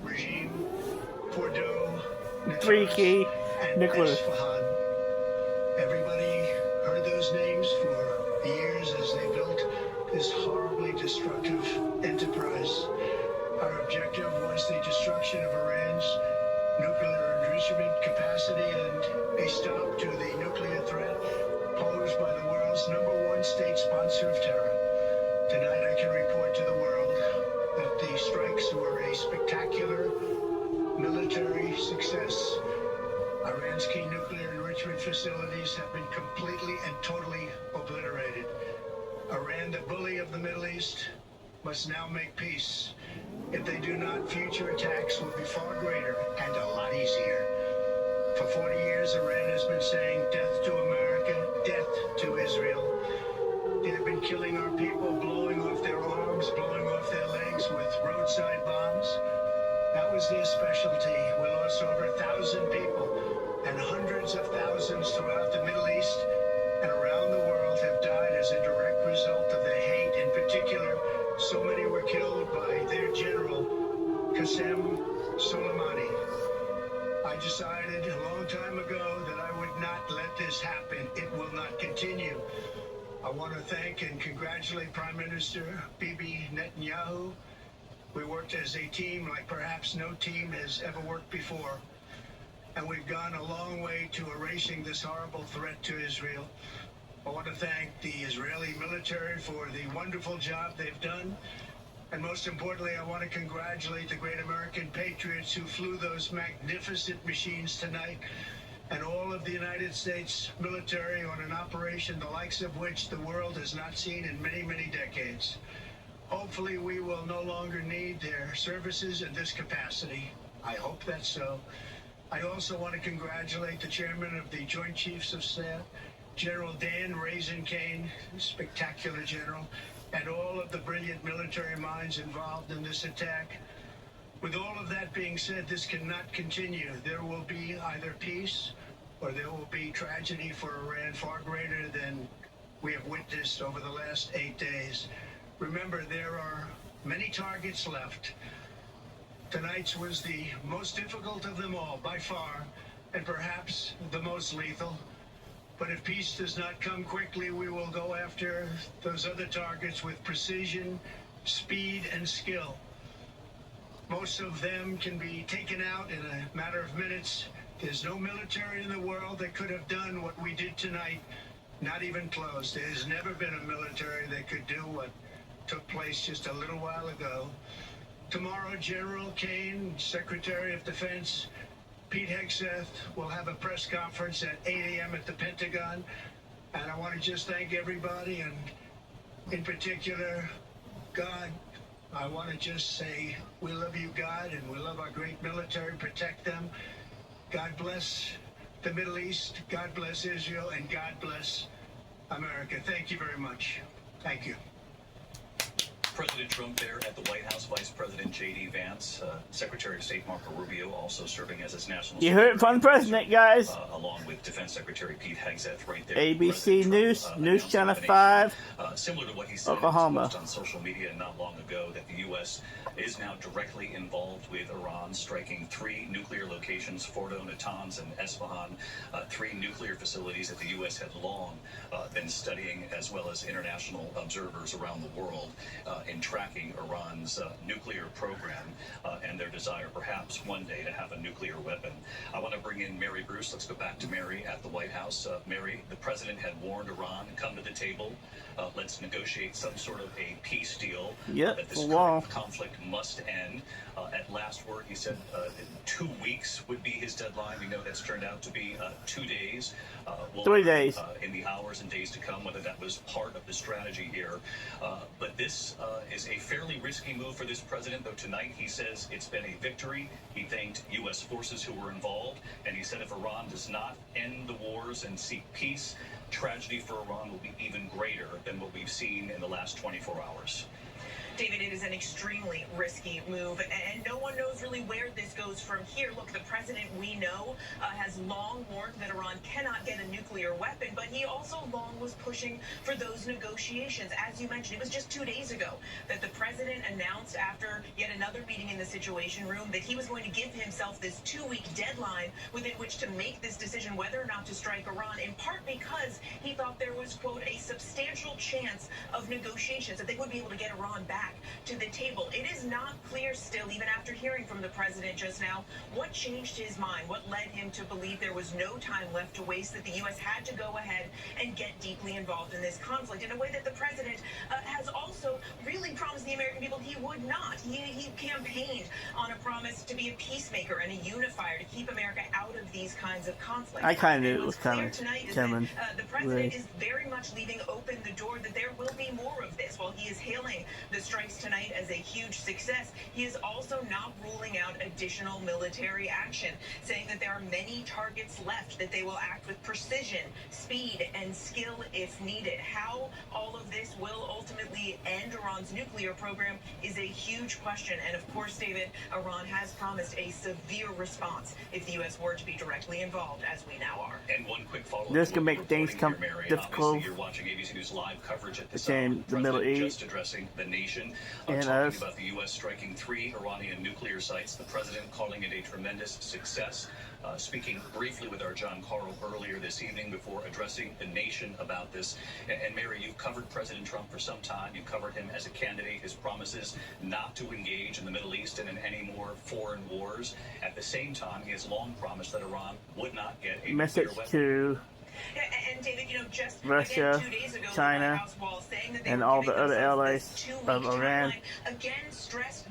regime, Fordo, Three Natanz, key and nuclear. Isfahan. Everybody heard those names for years as they built this horribly destructive enterprise. Our objective was the destruction of Iran's nuclear enrichment capacity and a stop to the nuclear threat posed by the world's #1 state sponsor of terror. Tonight I can report to the world that the strikes were a spectacular military success. Iran's key nuclear enrichment facilities have been completely and totally obliterated. Iran, the bully of the Middle East, must now make peace. If they do not, future attacks will be far greater and a lot easier. For 40 years, Iran has been saying death to America, death to Israel. They have been killing our people, blowing off their arms, blowing off their legs with roadside bombs. That was their specialty. We lost over 1,000 people, and hundreds of thousands throughout the Middle East and around the world have died as a direct result of their hate. In particular, so many were killed by their general, Qasem Soleimani. I decided a long time ago that I would not let this happen. It will not continue. I want to thank and congratulate Prime Minister Bibi Netanyahu. We worked as a team like perhaps no team has ever worked before. And we've gone a long way to erasing this horrible threat to Israel. I want to thank the Israeli military for the wonderful job they've done. And most importantly, I want to congratulate the great American patriots who flew those magnificent machines tonight, and all of the United States military on an operation the likes of which the world has not seen in many, many decades. Hopefully we will no longer need their services in this capacity. I hope that's so. I also want to congratulate the chairman of the Joint Chiefs of Staff, General Dan Raisin Kane, spectacular general, and all of the brilliant military minds involved in this attack. With all of that being said, this cannot continue. There will be either peace or there will be tragedy for Iran far greater than we have witnessed over the last 8 days. Remember, there are many targets left. Tonight's was the most difficult of them all, by far, and perhaps the most lethal. But if peace does not come quickly, we will go after those other targets with precision, speed, and skill. Most of them can be taken out in a matter of minutes. There's no military in the world that could have done what we did tonight, not even close. There has never been a military that could do what took place just a little while ago. Tomorrow, General Kane, Secretary of Defense, Pete Hegseth will have a press conference at 8 a.m. at the Pentagon. And I want to just thank everybody, and in particular, God. I want to just say we love you, God, and we love our great military. Protect them. God bless the Middle East. God bless Israel, and God bless America. Thank you very much. Thank you. President Trump there at the White House, Vice President J.D. Vance, Secretary of State Marco Rubio also serving as his national. You heard it from the president, guys. Along with Defense Secretary Pete Hegseth right there. ABC News, News Channel 5, similar to what he said Oklahoma. on social media not long ago, that the U.S. is now directly involved with Iran, striking 3 nuclear locations, Fordo, Natanz, and Isfahan, 3 nuclear facilities that the U.S. had long been studying, as well as international observers around the world in tracking Iran's nuclear program and their desire perhaps one day to have a nuclear weapon. I want to bring in Mary Bruce. Let's go back to Mary at the White House. Mary, the president had warned Iran, come to the table. Let's negotiate some sort of a peace deal. That this current conflict must end. At last word, he said 2 weeks would be his deadline. We know that's turned out to be 2 days. 3 days. In the hours and days to come, whether that was part of the strategy here. But this is a fairly risky move for this president, though tonight he says it's been a victory. He thanked U.S. forces who were involved, and he said if Iran does not end the wars and seek peace, tragedy for Iran will be even greater than what we've seen in the last 24 hours. David, it is an extremely risky move, and no one knows really where this goes from here. Look, the president, we know, has long warned that Iran cannot get a nuclear weapon, but he also long was pushing for those negotiations. As you mentioned, it was just 2 days ago that the president announced, after yet another meeting in the Situation Room, that he was going to give himself this 2-week deadline within which to make this decision whether or not to strike Iran, in part because he thought there was, quote, a substantial chance of negotiations, that they would be able to get Iran back to the table. It is not clear still, even after hearing from the president just now, what changed his mind, what led him to believe there was no time left to waste, that the U.S. had to go ahead and get deeply involved in this conflict in a way that the president has also really promised the American people he would not. He campaigned on a promise to be a peacemaker and a unifier, to keep America out of these kinds of conflicts. I kind of knew it was coming. The president is very much leaving open the door that there will be more of this. While he is hailing the strikes tonight as a huge success, he is also not ruling out additional military action, saying that there are many targets left, that they will act with precision, speed, and skill if needed. How all of this will ultimately end Iran's nuclear program is a huge question. And of course, David, Iran has promised a severe response if the U.S. were to be directly involved, as we now are. And one quick follow-up. This can make things come difficult. You're watching ABC News live coverage at this in the Middle East, just addressing the nation, and talking about the U.S. striking 3 Iranian nuclear sites. The president calling it a tremendous success. Speaking briefly with our John Carl earlier this evening before addressing the nation about this. And Mary, you've covered President Trump for some time. You've covered him as a candidate, his promises not to engage in the Middle East and in any more foreign wars. At the same time, he has long promised that Iran would not get a message nuclear weapon. to And David, just Russia, again, 2 days ago, China, and all the other allies of Iran.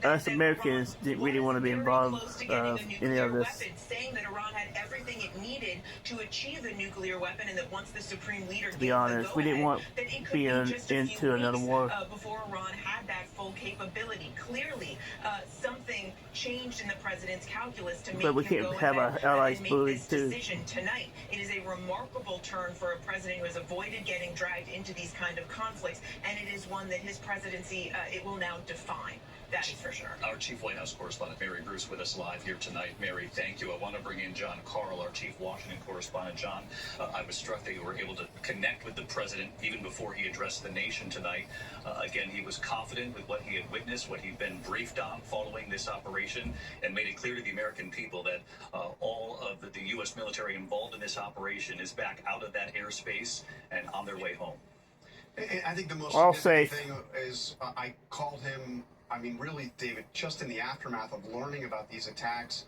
Us Americans didn't really want to be involved in any of this. Saying that Iran had everything it needed to achieve a nuclear weapon, and that once the supreme leader, to be honest, we didn't want to be into another war. Before Iran had that full capability. Clearly, something changed in the president's calculus to make But we him can't go have ahead our allies and make bullied this too. decision tonight. It is a remarkable turn for a president who has avoided getting dragged into these kind of conflicts, and it is one that his presidency it will now define. That is for sure. Our chief White House correspondent, Mary Bruce, with us live here tonight. Mary, thank you. I want to bring in John Carl, our chief Washington correspondent. John, I was struck that you were able to connect with the president even before he addressed the nation tonight. Again, he was confident with what he had witnessed, what he'd been briefed on following this operation, and made it clear to the American people that all of the U.S. military involved in this operation is back out of that airspace and on their way home. I think the most All significant safe. thing is I called him, I mean, really, David, just in the aftermath of learning about these attacks,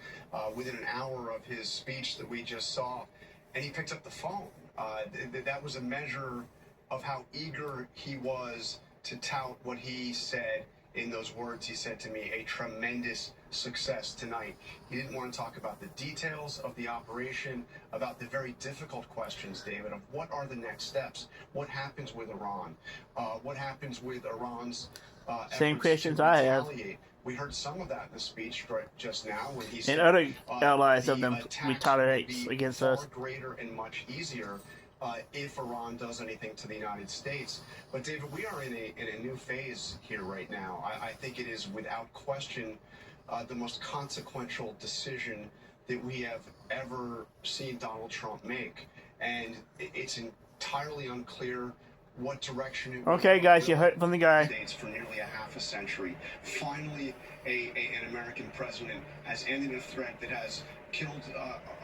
within an hour of his speech that we just saw, and he picked up the phone. That was a measure of how eager he was to tout what he said in those words he said to me, a tremendous success tonight. He didn't want to talk about the details of the operation, about the very difficult questions, David, of what are the next steps? What happens with Iran? What happens with Iran's Same efforts questions to I have. retaliate? We heard some of that in the speech just now when he said And other allies of the them attacks retaliate would be against far us. greater and much easier if Iran does anything to the United States. But David, we are in a new phase here right now. I think it is without question the most consequential decision that we have ever seen Donald Trump make. And it's entirely unclear what direction it Okay, guys, you heard from the guy. States for nearly a half a century. Finally, an American president has ended a threat that has killed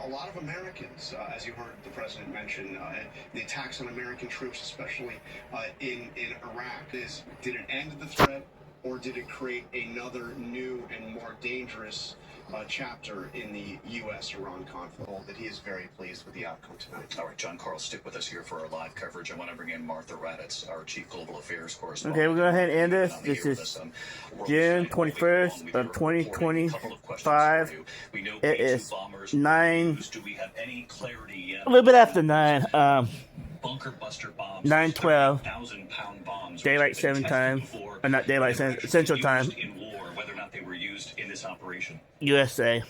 a lot of Americans, as you heard the president mention, the attacks on American troops, especially in Iraq. Did it end the threat, or did it create another new and more dangerous chapter in the U.S.-Iran conflict? That he is very pleased with the outcome tonight. All right, John Carl, stick with us here for our live coverage. I want to bring in Martha Raddatz, our chief global affairs correspondent. Okay, we'll go ahead and end this. This is June 21st of 2025. It is 9, a little bit after 9, bunker buster bombs, 9:12, 1,000-pound bombs, daylight 7 time, or not daylight, Central Time, in war, whether or not they were used in this operation. USA.